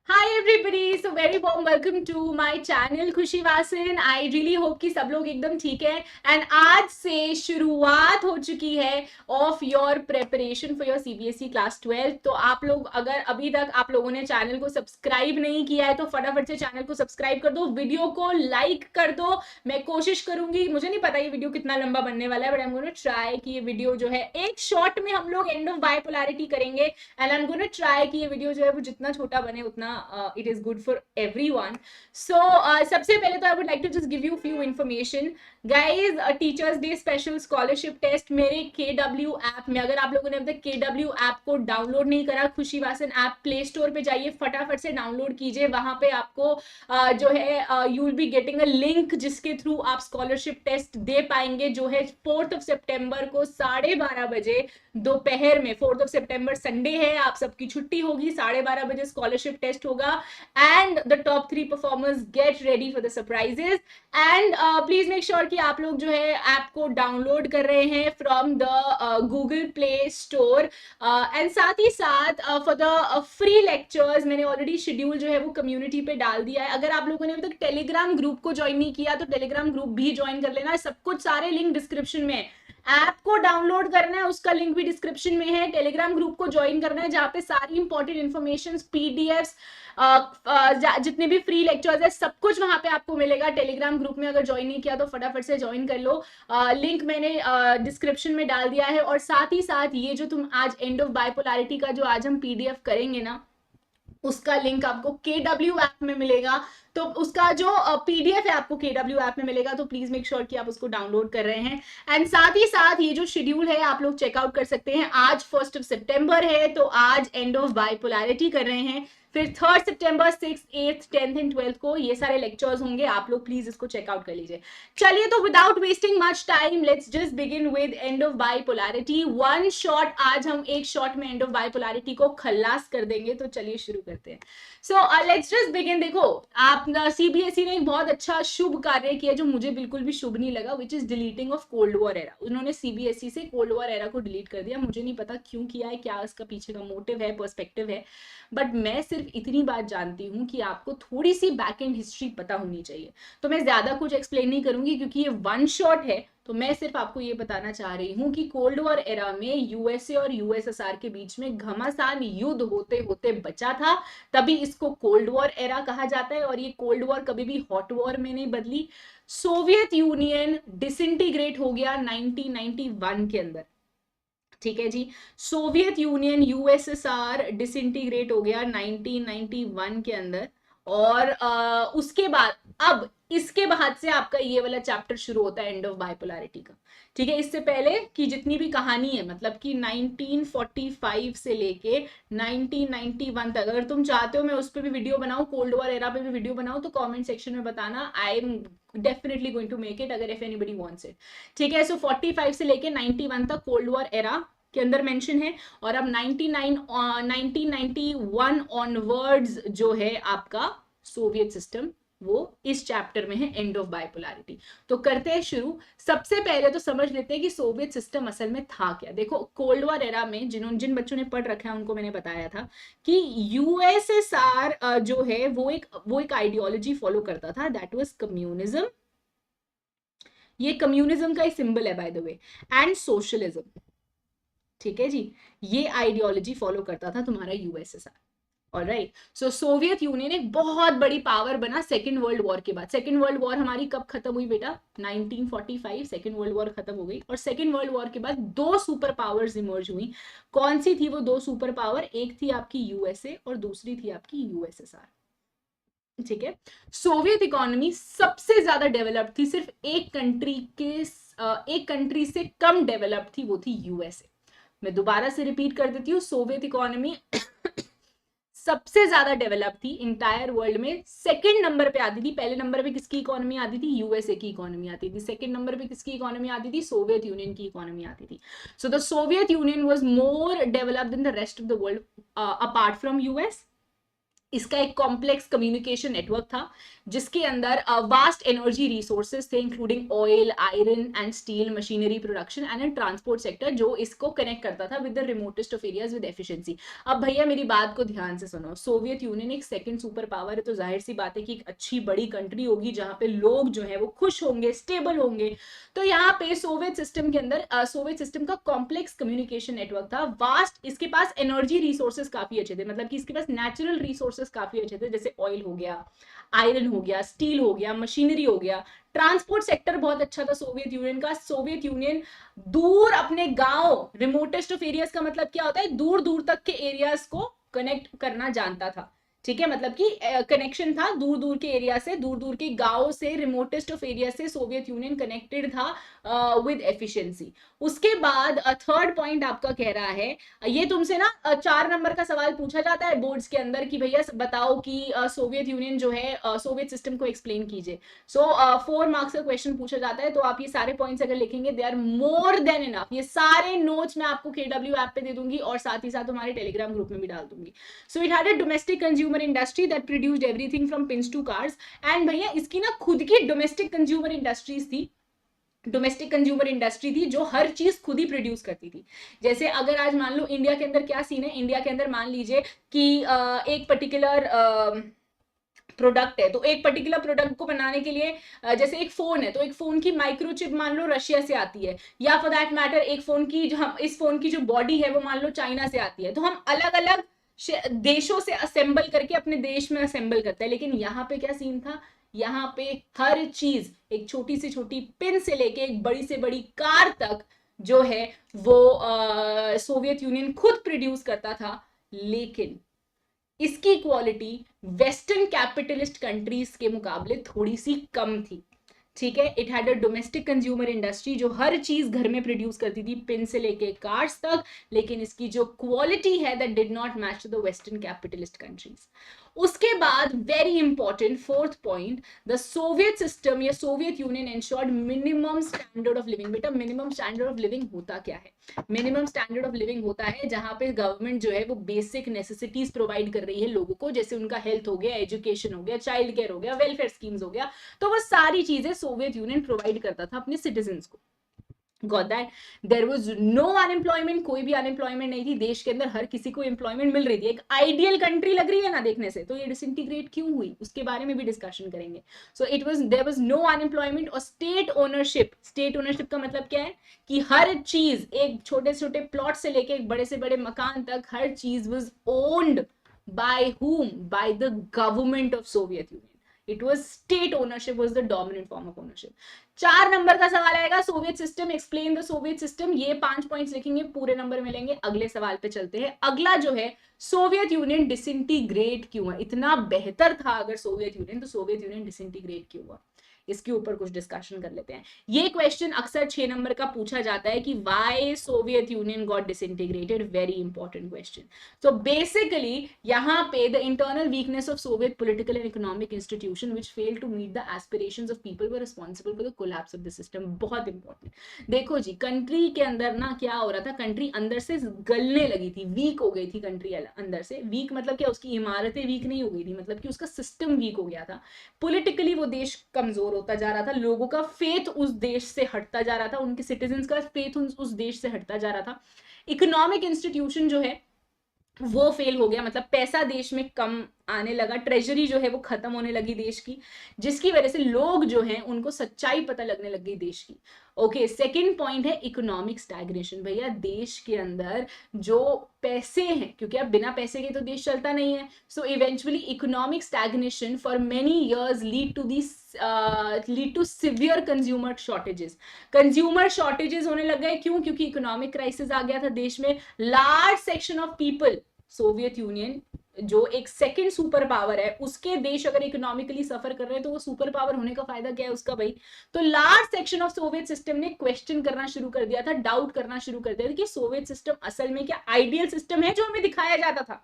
Hi everybody, so very warm welcome to my channel खुशी Vasan. I really hope कि सब लोग एकदम ठीक है एंड आज से शुरुआत हो चुकी है of your preparation for your CBSE class 12। तो आप लोग अगर अभी तक आप लोगों ने चैनल को सब्सक्राइब नहीं किया है तो फटाफट से चैनल को सब्सक्राइब कर दो, वीडियो को लाइक कर दो। मैं कोशिश करूंगी, मुझे नहीं पता ये वीडियो कितना लंबा बनने वाला है, but I am gonna try कि ये वीडियो जो है एक शॉट में हम लोग एंड ऑफ बाइपोलैरिटी करेंगे and I am gonna try कि ये वीडियो जो है वो जितना छोटा बने उतना it is good for everyone. So सबसे पहले तो I would like to just give you few information guys. Teachers day special scholarship test मेरे KW ऐप में, अगर आप लोगों ने अब तक KW ऐप को डाउनलोड नहीं करा, खुशी वासन ऐप प्ले स्टोर पे जाइए, फटाफट से डाउनलोड कीजिए। वहां पे आपको जो है you will be getting a link जिसके थ्रू आप स्कॉलरशिप टेस्ट दे पाएंगे, जो है 4 सितंबर को 12:30 बजे दोपहर में। 4 सितंबर संडे है, आप सबकी छुट्टी होगी, 12:30 बजे स्कॉलरशिप टेस्ट होगा and the top 3 performers get ready for the surprises. And please make sure कि आप लोग जो है ऐप को डाउनलोड कर रहे हैं from the Google play store. And साथ ही साथ फॉर द फ्री लेक्चर्स मैंने ऑलरेडी शेड्यूल जो है वो कम्युनिटी पे डाल दिया है। अगर आप लोगों ने अभी तक टेलीग्राम ग्रुप को ज्वाइन नहीं किया तो टेलीग्राम ग्रुप भी ज्वाइन कर लेना, सब कुछ सारे लिंक डिस्क्रिप्शन में है। ऐप को डाउनलोड करना है, उसका लिंक भी डिस्क्रिप्शन में है। टेलीग्राम ग्रुप को ज्वाइन करना है जहां पे सारी इंपॉर्टेंट इन्फॉर्मेशन, पीडीएफ्स, जितने भी फ्री लेक्चर्स है सब कुछ वहां पे आपको मिलेगा। टेलीग्राम ग्रुप में अगर ज्वाइन नहीं किया तो फटाफट से ज्वाइन कर लो, लिंक मैंने डिस्क्रिप्शन में डाल दिया है। और साथ ही साथ ये जो तुम आज एंड ऑफ बाइपोलैरिटी का जो आज हम पीडीएफ करेंगे ना, उसका लिंक आपको KW ऐप में मिलेगा। तो उसका जो पीडीएफ है आपको KW ऐप में मिलेगा, तो प्लीज मेक श्योर कि आप उसको डाउनलोड कर रहे हैं। एंड साथ ही साथ ये जो शेड्यूल है आप लोग चेकआउट कर सकते हैं। आज 1 सितंबर है तो आज एंड ऑफ बाइपोलैरिटी कर रहे हैं, फिर 3 सितंबर 6th 8th 10th and 12th को ये सारे लेक्चर्स होंगे, आप लोग प्लीज इसको चेकआउट कर लीजिए। चलिए, तो without wasting much time let's just begin with and of bipolarity. One shot, आज हम एक शॉट में एंड ऑफ बाइपोलैरिटी को खल्लास कर देंगे। तो चलिए शुरू करते हैं। So let's just begin. देखो, आप सीबीएसई ने एक बहुत अच्छा शुभ कार्य किया जो मुझे बिल्कुल भी शुभ नहीं लगा, which is deleting of cold war era. उन्होंने सीबीएसई से कोल्ड वॉर एरा को डिलीट कर दिया। मुझे नहीं पता क्यों किया है, क्या इसका पीछे का मोटिव है, पर्सपेक्टिव है, बट मैं सिर्फ इतनी बात जानती हूँ कि आपको थोड़ी सी बैक एंड हिस्ट्री पता होनी चाहिए। तो मैं ज्यादा कुछ एक्सप्लेन नहीं करूंगी क्योंकि ये वन शॉट है। तो मैं सिर्फ आपको ये बताना चाह रही हूँ कि कोल्ड वॉर एरा में यूएसए और यूएसएसआर के बीच में घमासान युद्ध होते होते बचा था, तभी इसको कोल्ड वॉर एरा कहा जाता है। और ये कोल्ड वॉर कभी भी हॉट वॉर में नहीं बदली। सोवियत यूनियन डिसइंटीग्रेट हो गया 1991 के अंदर, ठीक है जी। सोवियत यूनियन यूएसएसआर डिसइंटीग्रेट हो गया 1991 के अंदर। और उसके बाद अब इसके बाद से आपका ये वाला चैप्टर शुरू होता है एंड ऑफ बाइपोलैरिटी का, ठीक है। इससे पहले की जितनी भी कहानी है, मतलब कि 1945 से लेके 1991 तक, अगर तुम चाहते हो मैं उस पर भी वीडियो बनाऊं, कोल्ड वॉर एरा पे भी वीडियो बनाऊं, तो कमेंट सेक्शन में बताना। I am definitely going to make it अगर इफ एनीबडी वांट्स इट, ठीक है। सो 45 से लेके 91 तक कोल्ड वॉर एरा के अंदर मेंशन है। और अब 1991 ऑनवर्ड्स जो है आपका सोवियत सिस्टम, वो इस चैप्टर में है एंड ऑफ बाइपोलैरिटी। तो करते हैं शुरू। सबसे पहले तो समझ लेते हैं कि सोवियत सिस्टम असल में था क्या। देखो, कोल्ड वॉर एरा में जिन बच्चों ने पढ़ रखा है उनको मैंने बताया था कि यूएसएसआर जो है वो एक आइडियोलॉजी फॉलो करता था, दैट वाज कम्युनिज्म। ये कम्युनिज्म का एक सिंबल है by the way, and socialism, ठीक है जी। ये आइडियोलॉजी फॉलो करता था तुम्हारा यूएसएसआर। ऑलराइट, सो सोवियत यूनियन एक बहुत बड़ी पावर बना सेकेंड वर्ल्ड वॉर के बाद। सेकेंड वर्ल्ड वॉर हमारी कब खत्म हुई बेटा? 1945 सेकेंड वर्ल्ड वॉर खत्म हो गई। और सेकेंड वर्ल्ड वॉर के बाद दो सुपर पावर्स इमर्ज हुई। कौन सी थी वो दो सुपर पावर? एक थी आपकी यूएसए और दूसरी थी आपकी यूएसएसआर, ठीक है। सोवियत इकोनॉमी सबसे ज्यादा डेवलप थी, सिर्फ एक कंट्री से कम डेवलप थी, वो थी यूएसए। मैं दोबारा से रिपीट कर देती हूँ, सोवियत इकोनॉमी सबसे ज्यादा डेवलप थी इंटायर वर्ल्ड में। सेकंड नंबर पे आती थी, पहले नंबर पे किसकी इकोनॉमी आती थी? यूएसए की इकोनॉमी आती थी। सेकंड नंबर पे किसकी इकोनॉमी आती थी? सोवियत यूनियन की इकोनॉमी आती थी। So the Soviet union was more developed in the rest of the world apart from US. इसका एक कॉम्प्लेक्स कम्युनिकेशन नेटवर्क था जिसके अंदर वास्ट एनर्जी रिसोर्सेज थे, including oil, iron and steel, machinery production and transport sector, जो इसको connect करता था with the remotest of areas with efficiency. अब भैया मेरी बात को ध्यान से सुनो, सोवियत यूनियन एक सेकंड सुपर पावर है, तो जाहिर सी बात है कि एक अच्छी बड़ी कंट्री होगी जहां पे लोग जो है वो खुश होंगे, स्टेबल होंगे। तो यहाँ पे सोवियत सिस्टम के अंदर सोवियत सिस्टम का कॉम्प्लेक्स कम्युनिकेशन नेटवर्क था, वास्ट, इसके पास एनर्जी रिसोर्सेज काफी अच्छे थे, मतलब कि इसके पास नेचुरल रिसोर्सेज काफी अच्छे थे, जैसे ऑयल हो गया, आयरन हो गया, स्टील हो गया, मशीनरी हो गया, ट्रांसपोर्ट सेक्टर बहुत अच्छा था सोवियत यूनियन का। सोवियत यूनियन दूर अपने गांव, रिमोटेस्ट ऑफ एरियाज का मतलब क्या होता है, दूर दूर तक के एरियाज को कनेक्ट करना जानता था, ठीक है, मतलब कि कनेक्शन था दूर दूर के एरिया से, दूर दूर के गांव से, रिमोटेस्ट ऑफ एरिया से सोवियत यूनियन कनेक्टेड था विद एफिशिएंसी। उसके बाद थर्ड पॉइंट आपका कह रहा है, ये तुमसे ना 4 नंबर का सवाल पूछा जाता है बोर्ड्स के अंदर कि भैया बताओ कि सोवियत यूनियन जो है सोवियत सिस्टम को एक्सप्लेन कीजिए। सो 4 मार्क्स का क्वेश्चन पूछा जाता है, तो आप ये सारे पॉइंट्स अगर लिखेंगे they are more than enough. ये सारे नोट्स मैं आपको KW ऐप पे दे दूंगी और साथ ही साथ हमारे टेलीग्राम ग्रुप में भी डाल दूंगी। So it had a domestic consumer industry that produced everything from pins to cars. And भैया इसकी ना खुद की डोमेस्टिक कंज्यूमर इंडस्ट्रीज थी, डोमेस्टिक कंज्यूमर इंडस्ट्री थी जो हर चीज खुद ही प्रोड्यूस करती थी। जैसे अगर आज मान लो इंडिया के अंदर क्या सीन है, इंडिया के अंदर मान लीजिए कि एक पर्टिकुलर प्रोडक्ट है, तो एक पर्टिकुलर प्रोडक्ट को बनाने के लिए जैसे एक फोन है, तो एक फोन की माइक्रोचिप मान लो रशिया से आती है, या फॉर दैट मैटर एक फोन की जो हम इस फोन की जो बॉडी है वो मान लो चाइना से आती है, तो हम अलग अलग देशों से असेंबल करके अपने देश में असेंबल करते हैं। लेकिन यहाँ पे क्या सीन था, यहाँ पे हर चीज एक छोटी से छोटी पिन से लेके एक बड़ी से बड़ी कार तक जो है वो सोवियत यूनियन खुद प्रोड्यूस करता था, लेकिन इसकी क्वालिटी वेस्टर्न कैपिटलिस्ट कंट्रीज के मुकाबले थोड़ी सी कम थी, ठीक है। It had a domestic consumer industry जो हर चीज घर में प्रोड्यूस करती थी, पिन से लेके कार्स तक, लेकिन इसकी जो क्वालिटी है that did not match the western capitalist countries. उसके बाद very important fourth point, the Soviet system या Soviet union ensured minimum standard of living. बेटा मिनिमम स्टैंडर्ड ऑफ लिविंग होता क्या है, मिनिमम स्टैंडर्ड ऑफ लिविंग होता है जहां पे गवर्नमेंट जो है वो बेसिक नेसेसिटीज प्रोवाइड कर रही है लोगों को, जैसे उनका हेल्थ हो गया, एजुकेशन हो गया, चाइल्ड केयर हो गया, वेलफेयर स्कीम्स हो गया, तो वो सारी चीजें सोवियत यूनियन प्रोवाइड करता था अपने सिटीजन्स को। Got that? There was no unemployment, कोई भी अनएम्प्लॉयमेंट नहीं थी देश के अंदर, हर किसी को एम्प्लॉयमेंट मिल रही थी। एक आइडियल कंट्री लग रही है ना देखने से, तो ये डिसइंटीग्रेट क्यों हुई उसके बारे में भी डिस्कशन करेंगे। So there was no unemployment. और स्टेट ओनरशिप, स्टेट ओनरशिप का मतलब क्या है कि हर चीज, एक छोटे से छोटे प्लॉट से लेके एक बड़े से बड़े मकान तक, हर चीज was owned by whom? By the government of Soviet Union. It was state ownership was the dominant form of ownership. 4 number का सवाल आएगा, Soviet system, explain the Soviet system. ये 5 पॉइंट्स लिखेंगे, पूरे नंबर मिलेंगे। अगले सवाल पे चलते हैं। अगला जो है, सोवियत यूनियन डिसइंटीग्रेट क्यों हुआ? इतना बेहतर था अगर सोवियत यूनियन, तो सोवियत यूनियन डिसइंटीग्रेट क्यों हुआ? इसके ऊपर कुछ डिस्कशन कर लेते हैं। ये क्वेश्चन अक्सर 6 नंबर का पूछा जाता है कि why Soviet Union got disintegrated. Very important question. So basically यहाँ पे the internal weakness of Soviet political and economic institution which failed to meet the aspirations of people were responsible for the collapse of the system. बहुत इंपॉर्टेंट। देखो जी, country के अंदर ना क्या हो रहा था, कंट्री अंदर से गलने लगी थी, वीक हो गई थी कंट्री अंदर से। वीक मतलब क्या, उसकी इमारतें वीक नहीं हो गई थी, मतलब कि उसका सिस्टम वीक हो गया था। पॉलिटिकली वो देश कमजोर होता जा रहा था, लोगों का फेथ उस देश से हटता जा रहा था, उनके सिटीजन्स का फेथ उस देश से हटता जा रहा था। इकोनॉमिक इंस्टीट्यूशन जो है वो फेल हो गया, मतलब पैसा देश में कम आने लगा, ट्रेजरी जो है वो खत्म होने लगी देश की, जिसकी वजह से लोग जो हैं उनको सच्चाई पता लगने लग गई देश की। ओके, सेकंड पॉइंट है इकोनॉमिक स्टैग्नेशन। भैया देश के अंदर जो पैसे हैं, क्योंकि अब बिना पैसे के तो देश चलता नहीं है, so eventually economic stagnation for many years lead to severe consumer shortages. Consumer shortages होने लग गए, क्यों? क्योंकि इकोनॉमिक क्राइसिस आ गया था देश में। Large section of people, Soviet Union जो एक सेकंड सुपर पावर है, उसके देश अगर इकोनॉमिकली सफर कर रहे हैं तो वो सुपर पावर होने का फायदा क्या है उसका भाई? तो large section of Soviet system ने क्वेश्चन करना शुरू कर दिया था, डाउट करना शुरू कर दिया था कि सोवियत सिस्टम असल में क्या आइडियल सिस्टम है जो हमें दिखाया जाता था?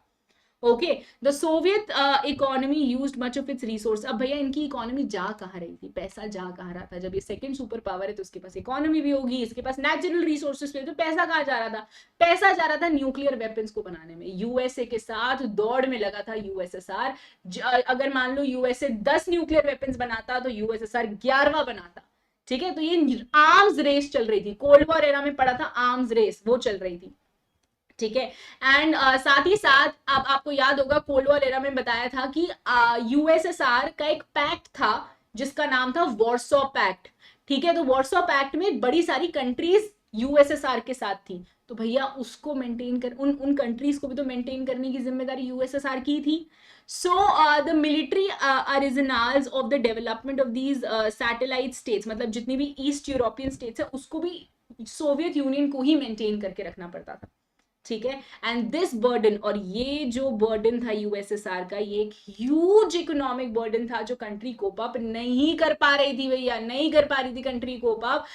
Okay, the Soviet economy used much of its resource. अब भैया इनकी इकोनॉमी जा कहाँ रही थी, पैसा जा कहाँ रहा था? जब ये सेकंड सुपर पावर है तो उसके पास इकोनॉमी भी होगी, इसके पास नेचुरल रिसोर्सेज भी, तो पैसा कहाँ जा रहा था? पैसा जा रहा था न्यूक्लियर वेपन्स को बनाने में। यूएसए के साथ दौड़ में लगा था यूएसएसआर। अगर मान लो यूएसए 10 न्यूक्लियर वेपन्स बनाता तो यूएसएसआर 11वां बनाता। ठीक है, तो ये आर्म्स रेस चल रही थी, कोल्ड वॉर एरा में पड़ा था आर्म्स रेस, वो चल रही थी। ठीक है, एंड साथ ही साथ अब आपको याद होगा कोल्ड वॉर एरा में बताया था कि यूएसएसआर का एक पैक्ट था जिसका नाम था वॉर्सो पैक्ट। ठीक है, तो वॉर्सो पैक्ट में बड़ी सारी कंट्रीज यूएसएसआर के साथ थी, तो भैया उसको मेंटेन कर, उन कंट्रीज को भी तो मेंटेन करने की जिम्मेदारी यूएसएसआर की थी। So the military originals of the development of these satellite states, मतलब जितनी भी ईस्ट यूरोपियन स्टेट्स है उसको भी सोवियत यूनियन को ही मेंटेन करके रखना पड़ता था। ठीक है, एंड दिस बर्डन, और ये जो बर्डन था यूएसएसआर का, ये एक ह्यूज इकोनॉमिक बर्डन था जो कंट्री कोप अप नहीं कर पा रही थी भैया, नहीं कर पा रही थी कंट्री कोप अप,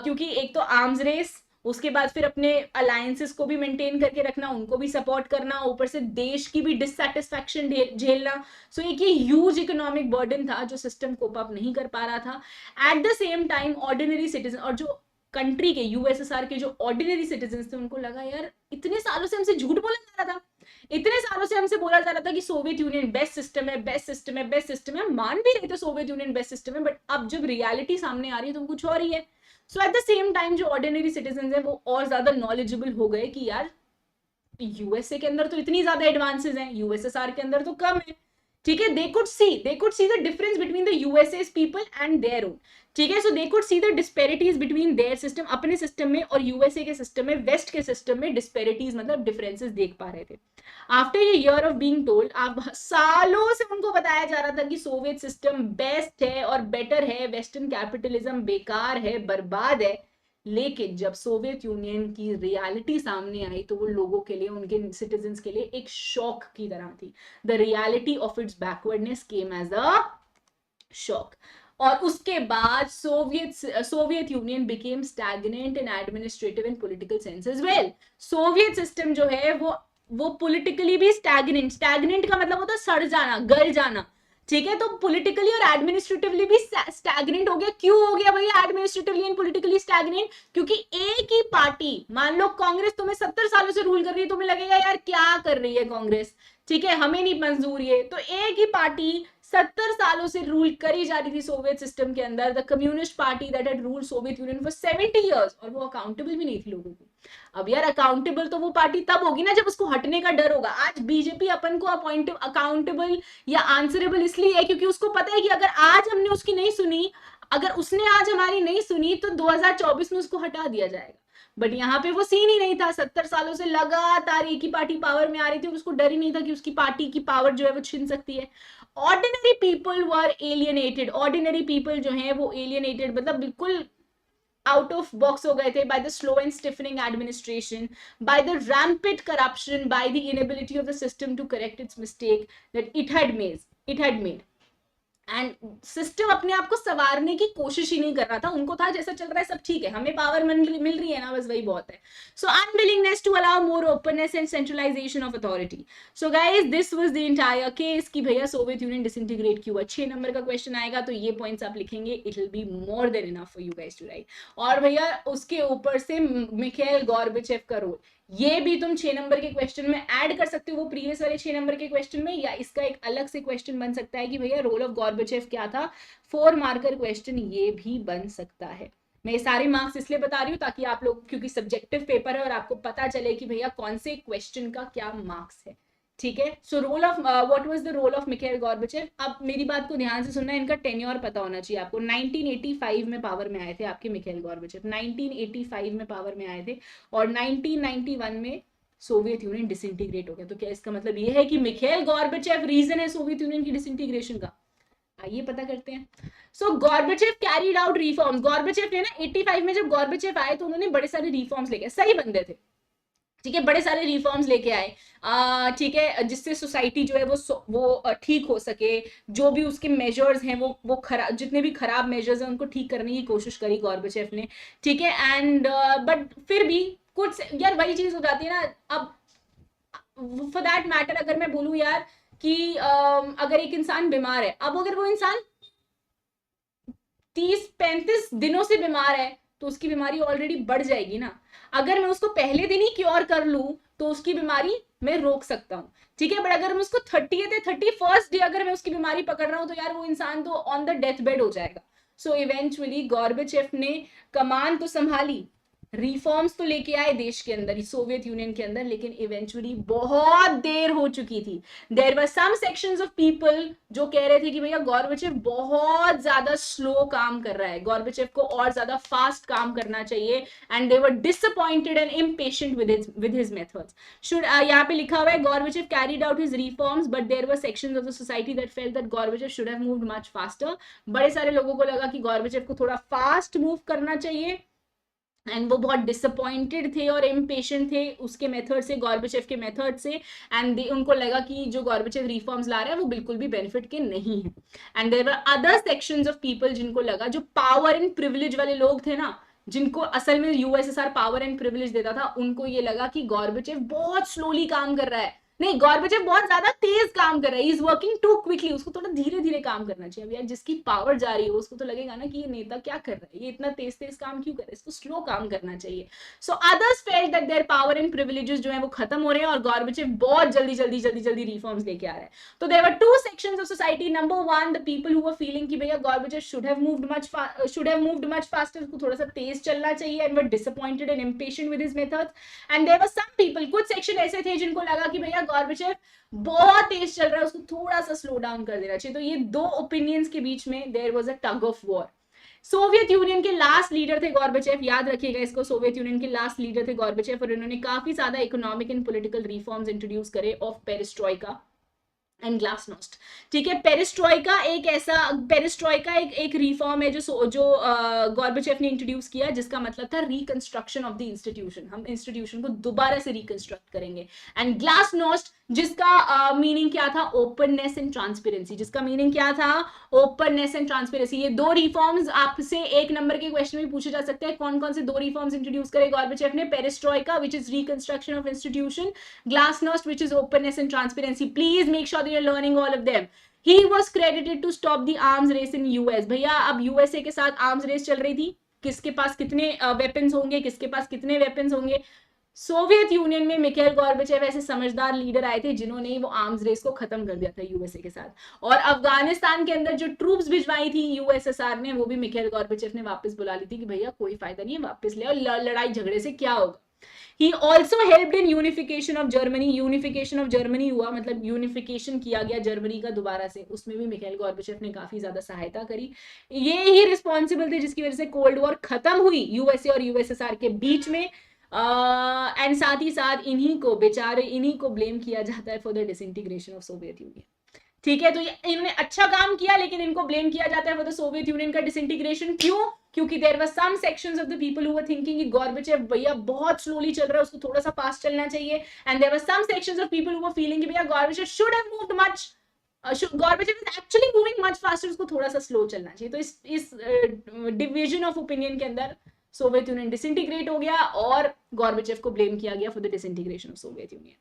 क्योंकि एक तो आर्म्स रेस, उसके बाद फिर अपने अलायंसेस को भी मेंटेन करके रखना, उनको भी सपोर्ट करना, ऊपर से देश की भी डिससैटिस्फैक्शन झेलना। सो एक ये ह्यूज इकोनॉमिक बर्डन था जो सिस्टम कोप अप नहीं कर पा रहा था। At the same time ordinary citizen, और जो कंट्री के यूएसएसआर के जो ऑर्डिनरी सिटीजन थे उनको लगा यार इतने सालों से हमसे झूठ बोला जा रहा था, इतने सालों से हमसे बोला जा रहा था कि सोवियत यूनियन बेस्ट सिस्टम है, बेस्ट सिस्टम है, बेस्ट सिस्टम है, मान भी रहे थे सोवियत यूनियन बेस्ट सिस्टम है, बट अब जब रियलिटी सामने आ रही है तो कुछ और ही है। सो एट द सेम टाइम जो ऑर्डिनरी सिटीजन है वो और ज्यादा नॉलेजेबल हो गए कि यार यूएसए के अंदर तो इतनी ज्यादा एडवांसेस हैं, यूएसएसआर के अंदर तो कम है। ठीक है, they could see the difference between the USA's people and their own. ठीक है, so they could see the disparities between their system, अपने सिस्टम में और यूएसए के सिस्टम में, वेस्ट के सिस्टम में डिस्पेरिटीज मतलब डिफरेंसेस देख पा रहे थे। आफ्टर ये ईयर ऑफ बीइंग टोल्ड, अब सालों से उनको बताया जा रहा था कि सोवियत सिस्टम बेस्ट है और बेटर है, वेस्टर्न कैपिटलिज्म बेकार है, बर्बाद है, लेकिन जब सोवियत यूनियन की रियलिटी सामने आई तो वो लोगों के लिए, उनके सिटीजन्स के लिए एक शॉक की तरह थी। The reality of its backwardness came as a shock. और उसके बाद Soviet Union became stagnant in administrative and political sense as well. Soviet system जो है वो पॉलिटिकली भी स्टैग्नेंट का मतलब होता है सड़ जाना, गल जाना। ठीक है, तो पॉलिटिकली और एडमिनिस्ट्रेटिवली भी स्टैग्नेंट हो गया। क्यों हो गया भैया एडमिनिस्ट्रेटिवली एंड पॉलिटिकली स्टैग्नेंट? क्योंकि एक ही पार्टी, मान लो कांग्रेस तुम्हें 70 सालों से रूल कर रही है, तुम्हें लगेगा यार क्या कर रही है कांग्रेस, ठीक है, हमें नहीं मंजूर ये, तो एक ही पार्टी 70 सालों से रूल करी जा रही थी सोवियत सिस्टम के अंदर, the communist party that had ruled Soviet union for 70 years, और वो अकाउंटेबल भी नहीं थी लोगों को। अब यार अकाउंटेबल तो वो पार्टी तब होगी ना जब उसको हटने का डर होगा। आज बीजेपी अपन को अकाउंटेबल या आंसरेबल इसलिए है क्योंकि उसको पता है कि अगर आज हमने उसकी नहीं सुनी, अगर उसने आज हमारी नहीं सुनी तो 2024 में उसको हटा दिया जाएगा। बट यहाँ पे वो सीन ही नहीं था, 70 सालों से लगातार एक ही पार्टी पावर में आ रही थी और उसको डर ही नहीं था कि उसकी पार्टी की पावर जो है वो छीन सकती है। Ordinary people were alienated, ordinary people जो है वो एलियनेटेड मतलब बिल्कुल आउट ऑफ बॉक्स हो गए थे by the slow and stiffening administration, by the rampant corruption, by the inability of the system to correct its mistake that it had made. And system अपने आप को संवारने की कोशिश ही नहीं कर रहा था, उनको था जैसा चल रहा है सब ठीक है, हमें पावर मिल रही है ना, बस वही बहुत है। So unwillingness to allow more openness and centralisation of authority. So guys this was the entire case कि भैया सोवियत यूनियन डिसइंटीग्रेट क्यों हुआ। 6 नंबर का क्वेश्चन आएगा तो ये पॉइंट्स आप लिखेंगे, it will be more than enough for you guys to write. और भैया उसके ऊपर से मिखाइल गॉर्बाचेव का रोल, ये भी तुम 6 नंबर के क्वेश्चन में ऐड कर सकते हो, वो प्रीवियस वाले 6 नंबर के क्वेश्चन में, या इसका एक अलग से क्वेश्चन बन सकता है कि भैया रोल ऑफ गॉर्बाचेव क्या था। 4 मार्कर क्वेश्चन ये भी बन सकता है। मैं ये सारे मार्क्स इसलिए बता रही हूँ ताकि आप लोग, क्योंकि सब्जेक्टिव पेपर है और आपको पता चले कि भैया कौन से क्वेश्चन का क्या मार्क्स है। ठीक है, so role of what was the role of Mikhail Gorbachev. अब मेरी बात को ध्यान से सुनना, इनका टेन्योर पता होना चाहिए आपको। 1985 में पावर में आए थे आपके मिखाइल गॉर्बाचेव, 1985 में पावर में आए थे और 1991 में सोवियत यूनियन डिसइंटीग्रेट हो गया। तो क्या इसका मतलब ये है कि मिखाइल गॉर्बाचेव रीजन है सोवियत यूनियन की डिसइंटीग्रेशन का? आइए पता करते हैं। सो गॉर्बाचेव कैरीड आउट रिफॉर्म्स। गॉर्बाचेव ने ना 85 में जब गॉर्बाचेव आए तो उन्होंने बड़े सारे रिफॉर्म्स लेके, सही बंदे थे, ठीक है, बड़े सारे रिफॉर्म्स लेके आए, ठीक है, जिससे सोसाइटी जो है वो ठीक हो सके। जो भी उसके मेजर्स हैं वो खराब, जितने भी खराब मेजर्स हैं उनको ठीक करने की कोशिश करी गॉर्बाचेव ने। ठीक है, एंड बट फिर भी कुछ यार वही चीज हो जाती है ना, अब फॉर दैट मैटर अगर मैं बोलूं यार कि अगर एक इंसान बीमार है, अब अगर वो इंसान 30-35 दिनों से बीमार है तो उसकी बीमारी ऑलरेडी बढ़ जाएगी ना। अगर मैं उसको पहले दिन ही क्योर कर लूं तो उसकी बीमारी मैं रोक सकता हूँ, ठीक है। बट अगर मैं उसको 30th या 31st डे अगर मैं उसकी बीमारी पकड़ रहा हूँ तो यार वो इंसान तो ऑन द डेथ बेड हो जाएगा। सो इवेंचुअली गॉर्बेचेफ ने कमान तो संभाली, रिफॉर्म्स तो लेके आए देश के अंदर, सोवियत यूनियन के अंदर, लेकिन इवेंचुअली बहुत देर हो चुकी थी। There were some sections of people जो कह रहे थे कि भैया गॉर्बेचेव बहुत ज्यादा स्लो काम कर रहा है, गॉर्बेचेव को और ज्यादा फास्ट काम करना चाहिए, and they were disappointed and impatient with his methods. Should यहाँ पे लिखा हुआ है Gorbachev carried out his reforms but there were sections of the society that felt that Gorbachev should have moved much faster. बड़े सारे लोगों को लगा कि गॉर्बेचेव को थोड़ा फास्ट मूव करना चाहिए, एंड वो बहुत डिसअपॉइंटेड थे और इम्पेशेंट थे उसके मेथड से, गॉर्बेचेव के मेथड से, एंड उनको लगा कि जो गॉर्बेचेव रिफॉर्म्स ला रहा है वो बिल्कुल भी बेनिफिट के नहीं है। And there were other sections of people जिनको लगा, जो पावर एंड प्रिविलेज वाले लोग थे ना, जिनको असल में यूएसएसआर पावर एंड प्रिविलेज देता था, उनको ये लगा कि गॉर्बेचेव बहुत स्लोली काम कर रहा है, नहीं गॉर्बेचेव बहुत ज्यादा तेज काम कर रहा है, इज वर्किंग टू क्विकली, उसको थोड़ा धीरे धीरे काम करना चाहिए। अब यार जिसकी पावर जा रही है उसको तो लगेगा ना कि ये नेता क्या कर रहा है, ये इतना तेज तेज काम क्यों कर रहा है, इसको स्लो काम करना चाहिए। So others felt that their power and privileges जो है वो खत्म हो रहे हैं और गॉर्बेचेव बहुत जल्दी रिफॉर्म्स लेके आ रहा है। तो there were two sections of society, number one the people who were feeling कि भैया Gorbachev should have moved much faster, उसको थोड़ा सा तेज चलना चाहिए, and were disappointed and impatient with his methods. And there were some people, कुछ section ऐसे थे जिनको लगा कि भैया गॉर्बेचेव बहुत तेज चल रहा है, उसको थोड़ा सा स्लो डाउन कर देना चाहिए। तो ये दो ओपिनियंस के बीच में there was a tug of war. Soviet Union के लास्ट लीडर थे गॉर्बेचेव, याद रखिएगा इसको, सोवियत यूनियन के लास्ट लीडर थे गॉर्बेचेव, और इन्होंने काफी ज्यादा economic and political reforms introduce करे ऑफ पेरिस्ट्रोइका एंड ग्लासनोस्ट, ठीक है। पेरिस्ट्रोइका एक रिफॉर्म है जो गॉर्बेचेव ने इंट्रोड्यूस किया, जिसका मतलब था रिकंस्ट्रक्शन ऑफ द इंस्टीट्यूशन, हम इंस्टीट्यूशन को दोबारा से रिकंस्ट्रक्ट करेंगे। एंड ग्लासनोस्ट जिसका मीनिंग क्या था, ओपननेस एंड ट्रांसपेरेंसी, जिसका मीनिंग क्या था, ओपननेस एंड ट्रांसपेरेंसी। ये दो रिफॉर्म्स आपसे 1 नंबर के क्वेश्चन में पूछे जा सकते हैं, कौन कौन से दो रिफॉर्म्स इंट्रोड्यूस करे गॉर्बेचेव ने, perestroika which is reconstruction of institution, glasnost which is openness and transparency. Please make sure that you are learning all of them. He was credited to stop the arms race in US। भैया अब USA के साथ arms race चल रही थी, किसके पास कितने weapons होंगे, किसके पास कितने वेपन्स होंगे। सोवियत यूनियन में मिखाइल गॉर्बेचेव ऐसे समझदार लीडर आए थे जिन्होंने वो आर्म्स रेस को खत्म कर दिया था यूएसए के साथ, और अफगानिस्तान के अंदर जो ट्रूप्स भिजवाई थी यूएसएसआर ने, वो भी मिखाइल गॉर्बेचेव ने वापस बुला ली थी कि भैया कोई फायदा नहीं है, वापस ले आओ, लड़ाई झगड़े से क्या होगा। He also helped in unification of Germany। Unification of Germany हुआ, मतलब यूनिफिकेशन किया गया जर्मनी का दोबारा से, उसमें भी मिखाइल गॉर्बेचेव ने काफी ज्यादा सहायता करी। ये ही रिस्पॉन्सिबल थे जिसकी वजह से कोल्ड वॉर खत्म हुई यूएसए और यूएसएसआर के बीच में। एंड साथ ही साथ इन्हीं को ब्लेम किया जाता है for the disintegration of Soviet union, ठीक है। तो इन्होंने अच्छा काम किया लेकिन इनको ब्लेम किया जाता है फॉर द सोवियत यूनियन का डिसइंटीग्रेशन। क्यों? क्योंकि there were some sections of the people who were thinking कि गॉर्बेचेव भैया बहुत स्लोली चल रहा है, उसको थोड़ा सा फास्ट चलना चाहिए, and there were some sections of people who were feeling कि भैया Gorbachev should have moved much, Gorbachev is actually moving much faster, उसको थोड़ा सा स्लो चलना चाहिए। तो इस डिवीजन ऑफ ओपिनियन के अंदर सोवियत यूनियन डिसइंटीग्रेट हो गया और गॉर्बेचेव को ब्लेम किया गया for the disintegration of Soviet union.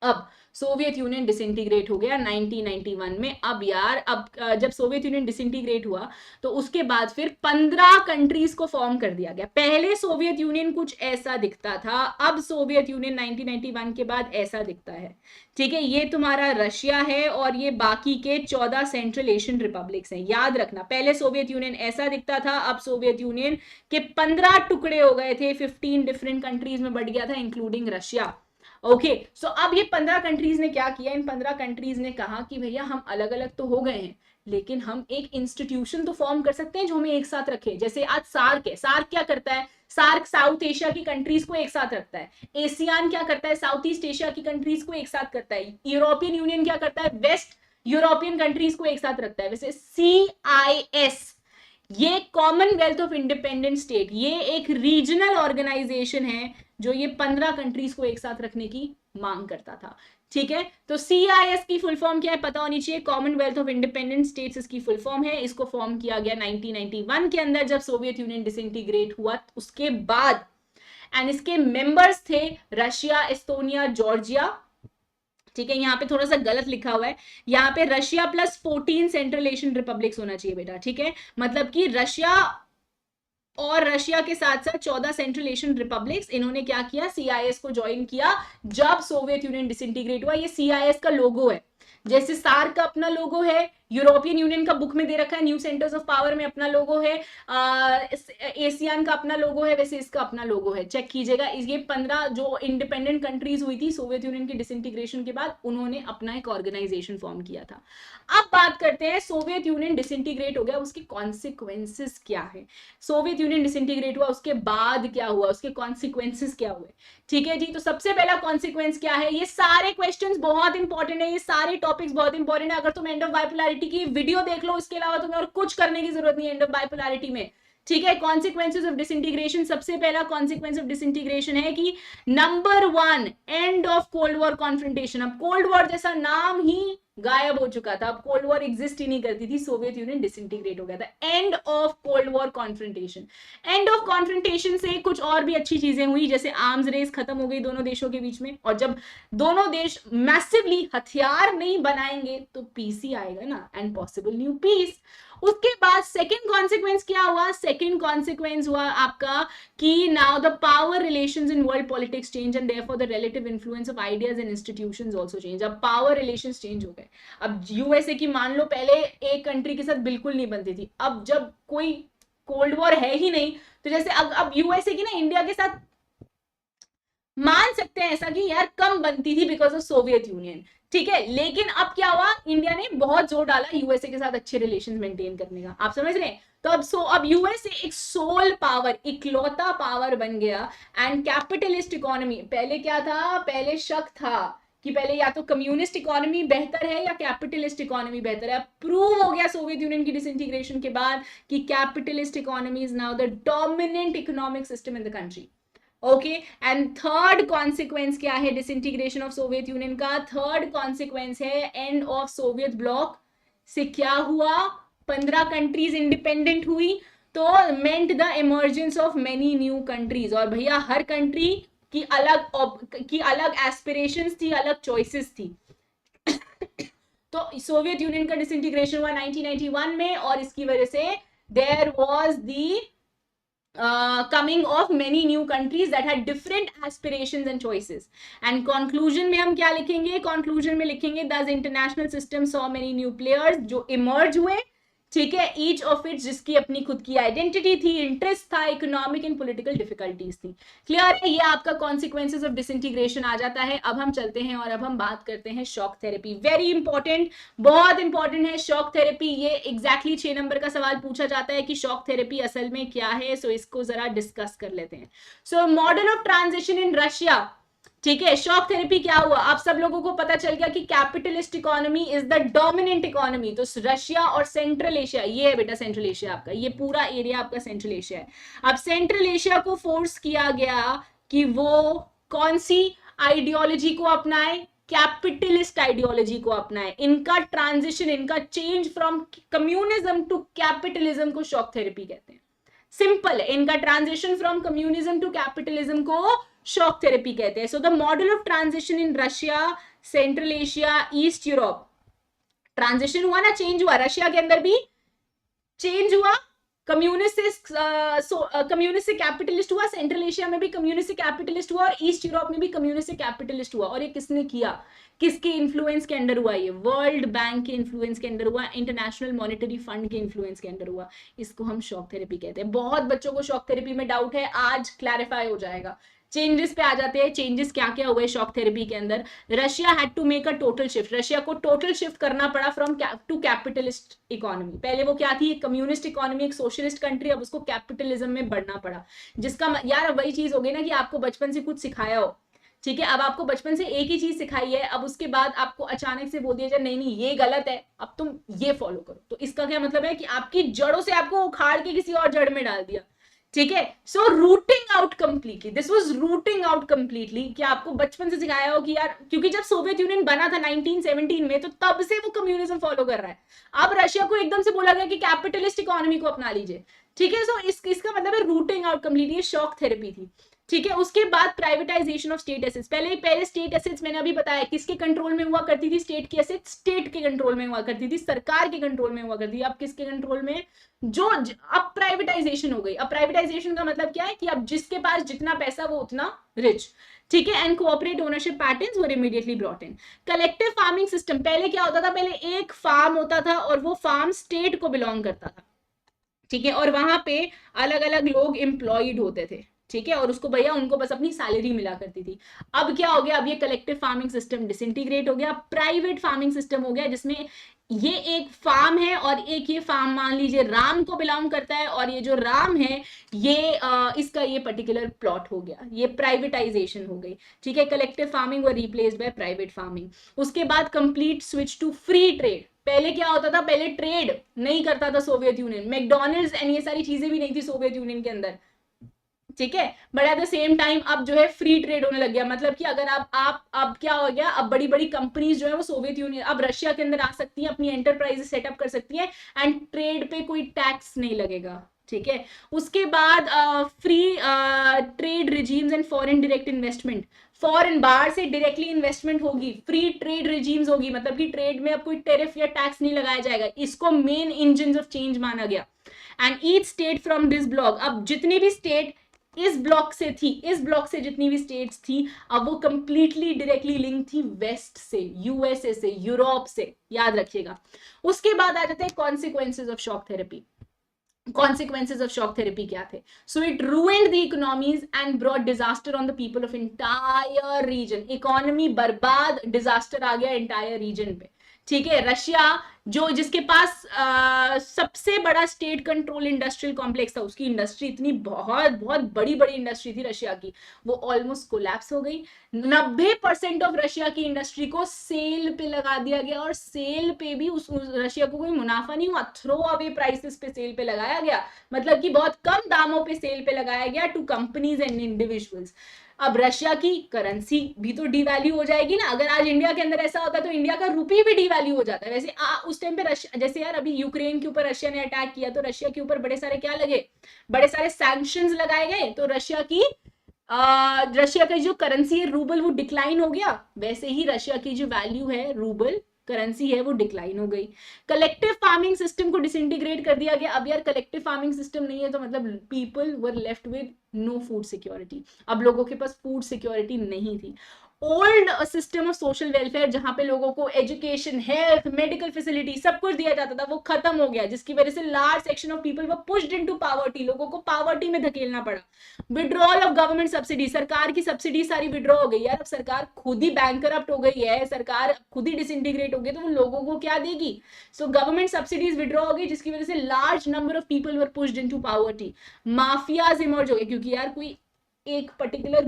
अब सोवियत यूनियन डिसइंटीग्रेट हो गया 1991 में। अब जब सोवियत यूनियन डिसइंटीग्रेट हुआ तो उसके बाद फिर 15 कंट्रीज को फॉर्म कर दिया गया। पहले सोवियत यूनियन कुछ ऐसा दिखता था, अब सोवियत यूनियन 1991 के बाद ऐसा दिखता है, ठीक है। ये तुम्हारा रशिया है और ये बाकी के 14 सेंट्रल एशियन रिपब्लिक्स हैं। याद रखना, पहले सोवियत यूनियन ऐसा दिखता था, अब सोवियत यूनियन के 15 टुकड़े हो गए थे, 15 डिफरेंट कंट्रीज में बढ़ गया था इंक्लूडिंग रशिया। ओके, सो अब ये 15 कंट्रीज ने क्या किया, इन 15 कंट्रीज ने कहा कि भैया हम अलग अलग तो हो गए हैं लेकिन हम एक इंस्टीट्यूशन तो फॉर्म कर सकते हैं जो हमें एक साथ रखे। जैसे आज सार्क है, सार्क क्या करता है, सार्क साउथ एशिया की कंट्रीज को एक साथ रखता है। एशियान क्या करता है, साउथ ईस्ट एशिया की कंट्रीज को एक साथ करता है। यूरोपियन यूनियन क्या करता है, वेस्ट यूरोपियन कंट्रीज को एक साथ रखता है। वैसे CIS ये कॉमनवेल्थ ऑफ इंडिपेंडेंट स्टेट, ये एक रीजनल ऑर्गेनाइजेशन है जो ये 15 कंट्रीज को एक साथ रखने की मांग करता था, ठीक है। तो CIS की फुल फॉर्म क्या है पता होनी चाहिए, कॉमनवेल्थ ऑफ इंडिपेंडेंट स्टेट्स इसकी फुल फॉर्म है। इसको फॉर्म किया गया 1991 के अंदर जब सोवियत यूनियन डिसइंटीग्रेट हुआ उसके बाद, एंड इसके मेंबर्स थे रशिया, एस्टोनिया, जॉर्जिया, ठीक है, यहाँ पे थोड़ा सा गलत लिखा हुआ है, यहाँ पे Russia plus 14 central Asian republics होना चाहिए बेटा, ठीक है, मतलब कि रशिया और रशिया के साथ साथ 14 सेंट्रल एशियन रिपब्लिक्स, इन्होंने क्या किया, सीआईएस को ज्वाइन किया जब सोवियत यूनियन डिसइंटीग्रेट हुआ। ये सीआईएस का लोगो है, जैसे सार्क का अपना लोगो है, यूरोपियन यूनियन का बुक में दे रखा है, न्यू सेंटर्स ऑफ पावर में अपना लोगो है, एशियन का अपना लोगो है, वैसे इसका अपना लोगो है, चेक कीजिएगा। ये 15 जो इंडिपेंडेंट कंट्रीज हुई थी सोवियत यूनियन के डिसइंटीग्रेशन के बाद, उन्होंने अपना एक ऑर्गेनाइजेशन फॉर्म किया था। अब बात करते हैं, सोवियत यूनियन डिसइंटीग्रेट हो गया, उसके कॉन्सिक्वेंसेस क्या है, सोवियत यूनियन डिसइंटीग्रेट हुआ उसके बाद क्या हुआ, उसके कॉन्सिक्वेंसेस क्या हुए, ठीक है जी। तो सबसे पहला कॉन्सिक्वेंस क्या है, ये सारे क्वेश्चंस बहुत इंपॉर्टेंट है, ये सारे टॉपिक्स बहुत इंपॉर्टेंट है। अगर तुम एंड ऑफ बाइपोलैरिटी की वीडियो देख लो, इसके अलावा तुम्हें और कुछ करने की जरूरत नहीं है एंड ऑफ बाइपोलैरिटी में, ठीक है। कॉन्सिक्वेंसेस ऑफ डिसइंटीग्रेशन, सबसे पहला कॉन्सिक्वेंस ऑफ डिसइंटीग्रेशन है कि number 1, end of cold war confrontation. अब कोल्ड वॉर जैसा नाम ही गायब हो चुका था, अब कोल्ड वॉर एग्जिस्ट ही नहीं करती थी, सोवियत यूनियन डिसइंटीग्रेट हो गया था। End of cold war confrontation, end of confrontation से कुछ और भी अच्छी चीजें हुई, जैसे आर्म्स रेस खत्म हो गई दोनों देशों के बीच में, और जब दोनों देश मैसिवली हथियार नहीं बनाएंगे तो पीस ही आएगा ना, एंड पॉसिबल न्यू पीस। उसके बाद सेकेंड कॉन्सिक्वेंस क्या हुआ, सेकेंड कॉन्सिक्वेंस हुआ आपका कि now the power relations in world politics change and therefore the relative influence of ideas and institutions also change. अब पावर रिलेशंस चेंज हो गए। अब यूएसए की मान लो पहले एक कंट्री के साथ बिल्कुल नहीं बनती थी, अब जब कोई कोल्ड वॉर है ही नहीं, तो जैसे अब यूएसए की ना इंडिया के साथ मान सकते हैं ऐसा कि यार कम बनती थी बिकॉज ऑफ सोवियत यूनियन, ठीक है। लेकिन अब क्या हुआ, इंडिया ने बहुत जोर डाला यूएसए के साथ अच्छे रिलेशंस मेंटेन करने का, आप समझ रहे हैं। तो अब यूएसए एक सोल पावर, इकलौता पावर बन गया, एंड कैपिटलिस्ट इकोनॉमी। पहले क्या था, पहले शक था कि पहले या तो कम्युनिस्ट इकोनॉमी बेहतर है या कैपिटलिस्ट इकोनॉमी बेहतर है। अब प्रूव हो गया सोवियत यूनियन की डिसइंटीग्रेशन के बाद कि capitalist economy is now the dominant economic system in the country. Okay, and third consequence क्या है डिसइंटीग्रेशन ऑफ सोवियत यूनियन का, थर्ड कॉन्सिक्वेंस है एंड ऑफ सोवियत ब्लॉक। से क्या हुआ, 15 कंट्रीज इंडिपेंडेंट हुई, तो मेंट the emergence of many new countries. और भैया हर कंट्री की अलग एस्पिरेशंस थी, अलग चॉइसेस थी। तो सोवियत यूनियन का डिसइंटीग्रेशन हुआ 1991 में, और इसकी वजह से there was the coming of many new countries that had different aspirations and choices. And conclusion में हम क्या लिखेंगे, conclusion में लिखेंगे thus international system saw many new players जो emerge हुए, ठीक है, each of it जिसकी अपनी खुद की आइडेंटिटी थी, इंटरेस्ट था, इकोनॉमिक एंड पॉलिटिकल डिफिकल्टीज थी। क्लियर है, ये आपका कॉन्सिक्वेंसेस ऑफ डिसइंटीग्रेशन आ जाता है। अब हम चलते हैं और अब हम बात करते हैं शॉक थेरेपी। वेरी इंपॉर्टेंट, बहुत इंपॉर्टेंट है शॉक थेरेपी। ये एग्जैक्टली 6 नंबर का सवाल पूछा जाता है कि शॉक थेरेपी असल में क्या है, सो इसको जरा डिस्कस कर लेते हैं। So model of transition in Russia, ठीक है, शॉक थेरेपी क्या हुआ, आप सब लोगों को पता चल गया कि capitalist economy is the dominant economy. तो रशिया और सेंट्रल एशिया, ये है बेटा सेंट्रल एशिया आपका, ये पूरा एरिया आपका सेंट्रल एशिया है। अब सेंट्रल एशिया को फोर्स किया गया कि वो कौन सी आइडियोलॉजी को अपनाए, कैपिटलिस्ट आइडियोलॉजी को अपनाए। इनका ट्रांजिशन, इनका change from communism to capitalism को शॉक थेरेपी कहते हैं। सिंपल है, इनका transition from communism to capitalism को शॉक थेरेपी कहते हैं। So the model of transition in Russia, Central Asia, East Europe, transition हुआ ना, चेंज हुआ, रशिया के अंदर भी चेंज हुआ, कम्युनिस्ट से कैपिटलिस्ट हुआ, सेंट्रल एशिया में भी कम्युनिस्ट से कैपिटलिस्ट हुआ, और ईस्ट यूरोप में भी कम्युनिस्ट से कैपिटलिस्ट हुआ। और ये किसने किया, किसके इन्फ्लुएंस के अंडर हुआ, ये वर्ल्ड बैंक के इन्फ्लुएंस के अंदर हुआ, इंटरनेशनल मॉनेटरी फंड के इन्फ्लुएंस के अंदर हुआ। इसको हम शॉक थेरेपी कहते हैं। बहुत बच्चों को शॉक थेरेपी में डाउट है, आज क्लैरिफाई हो जाएगा। चेंजेस पे आ जाते हैं, चेंजेस क्या क्या हुए शॉक थेरेपी के अंदर। Russia had to make a total shift, Russia को टोटल शिफ्ट करना पड़ा फ्रॉम टू कैपिटलिस्ट इकोनॉमी। पहले वो क्या थी, एक कम्युनिस्ट इकोनॉमी, एक सोशलिस्ट कंट्री, अब उसको कैपिटलिज्म में बढ़ना पड़ा। जिसका यार वही चीज हो गई ना कि आपको बचपन से कुछ सिखाया हो, ठीक है, अब आपको बचपन से एक ही चीज सिखाई है, अब उसके बाद आपको अचानक से बोल दिया जाए नहीं नहीं ये गलत है, अब तुम ये फॉलो करो। तो इसका क्या मतलब है कि आपकी जड़ों से आपको उखाड़ के किसी और जड़ में डाल दिया, ठीक है। So rooting out completely, this was rooting out completely, कि आपको बचपन से सिखाया हो कि यार, क्योंकि जब सोवियत यूनियन बना था 1917 में, तो तब से वो कम्युनिज्म फॉलो कर रहा है। अब रशिया को एकदम से बोला गया कि कैपिटलिस्ट इकोनॉमी को अपना लीजिए, ठीक है। सो इसका मतलब है routing out completely, shock therapy थी। ठीक है। उसके बाद प्राइवेटाइजेशन ऑफ स्टेट एसेट्स, पहले स्टेट एसेट्स मैंने अभी बताया किसके कंट्रोल में हुआ करती थी, स्टेट की एसेट्स स्टेट के कंट्रोल में हुआ करती थी, सरकार के कंट्रोल में हुआ करती थी। अब किसके कंट्रोल में, अब प्राइवेटाइजेशन हो गई। अब प्राइवेटाइजेशन का मतलब क्या है कि अब जिसके पास जितना पैसा वो उतना रिच, ठीक है। And cooperate ownership patterns were immediately brought in. Collective farming system, पहले क्या होता था, पहले एक फार्म होता था और वो फार्म स्टेट को बिलोंग करता था, ठीक है, और वहां पे अलग अलग लोग एम्प्लॉयड होते थे, ठीक है, और उसको भैया उनको बस अपनी सैलरी मिला करती थी। अब क्या हो गया, अब ये कलेक्टिव फार्मिंग सिस्टम डिसइंटीग्रेट हो गया, प्राइवेट फार्मिंग सिस्टम हो गया, जिसमें ये एक फार्म है और एक ये फार्म मान लीजिए राम को बिलोंग करता है, और ये जो राम है ये इसका ये पर्टिकुलर प्लॉट हो गया, ये प्राइवेटाइजेशन हो गई, ठीक है। Collective farming were replaced by private farming. उसके बाद complete switch to free trade. पहले क्या होता था, पहले ट्रेड नहीं करता था सोवियत यूनियन, मैकडॉनल्ड्स एंड ये सारी चीजें भी नहीं थी सोवियत यूनियन के अंदर, ठीक है, but at the same time अब जो है फ्री ट्रेड होने लग गया। मतलब कि अगर आप अब क्या हो गया, अब बड़ी बड़ी कंपनीज जो है वो सोवियत यूनियन अब रशिया के अंदर आ सकती हैं, अपनी एंटरप्राइज सेटअप कर सकती हैं, एंड ट्रेड पे कोई टैक्स नहीं लगेगा, ठीक है। उसके बाद free trade regimes and foreign direct investment, foreign बाहर से डायरेक्टली इन्वेस्टमेंट होगी, फ्री ट्रेड रिजीम्स होगी, मतलब कि ट्रेड में अब कोई टेरिफ या टैक्स नहीं लगाया जाएगा। इसको मेन इंजन ऑफ चेंज माना गया। And each state from this block, अब जितनी भी स्टेट इस ब्लॉक से थी, इस ब्लॉक से जितनी भी स्टेट्स थी, अब वो कंप्लीटली डायरेक्टली लिंक थी वेस्ट से, यूएसए से, यूरोप से, याद रखिएगा। उसके बाद आ जाते हैं consequences of shock therapy. consequences of shock therapy क्या थे, so it ruined the economies and brought disaster on the people of entire region। economy बर्बाद, disaster आ गया entire region पे, ठीक है। रशिया जो जिसके पास सबसे बड़ा स्टेट कंट्रोल इंडस्ट्रियल कॉम्प्लेक्स था, उसकी इंडस्ट्री इतनी बहुत बहुत बड़ी बड़ी इंडस्ट्री थी रशिया की, वो ऑलमोस्ट कोलैप्स हो गई। 90% ऑफ रशिया की इंडस्ट्री को सेल पे लगा दिया गया, और सेल पे भी उस रशिया को कोई मुनाफा नहीं हुआ, थ्रो अवे प्राइसेस पे सेल पे लगाया गया, मतलब कि बहुत कम दामों पे सेल पे लगाया गया टू कंपनीज एंड इंडिविजुअल्स। अब रशिया की करेंसी भी तो डिवैल्यू हो जाएगी ना, अगर आज इंडिया के अंदर ऐसा होता है तो इंडिया का रुपी भी डिवैल्यू हो जाता है। वैसे उस टाइम पे रशिया, जैसे यार अभी यूक्रेन के ऊपर रशिया ने अटैक किया तो रशिया के ऊपर बड़े सारे क्या लगे, बड़े सारे सैंक्शंस लगाए गए, तो रशिया का जो करेंसी है रूबल वो डिक्लाइन हो गया, वैसे ही रशिया की जो वैल्यू है रूबल करेंसी है वो डिक्लाइन हो गई। कलेक्टिव फार्मिंग सिस्टम को डिसइंटीग्रेट कर दिया गया। अब यार कलेक्टिव फार्मिंग सिस्टम नहीं है तो मतलब people were left with no food security, अब लोगों के पास फूड सिक्योरिटी नहीं थी। Old system of social welfare जहां पे लोगों को एजुकेशन, हेल्थ, मेडिकल फैसिलिटी सब कुछ दिया जाता था, वो खत्म हो गया, जिसकी वजह से large section of people were pushed into poverty, लोगों को पॉवर्टी में धकेलना पड़ा। विड्रॉल ऑफ गवर्नमेंट सब्सिडी, सरकार की सब्सिडी सारी विड्रॉ हो गई यार, अब सरकार खुद ही बैंकरप्ट हो गई है, सरकार खुद ही डिसइंटीग्रेट हो गई, तो वो लोगों को क्या देगी। सो गवर्नमेंट सब्सिडीज विड्रॉ हो गई, जिसकी वजह से large number of people were pushed into poverty. Mafias emerge हो गए, क्योंकि यार कोई एक पर्टिकुलर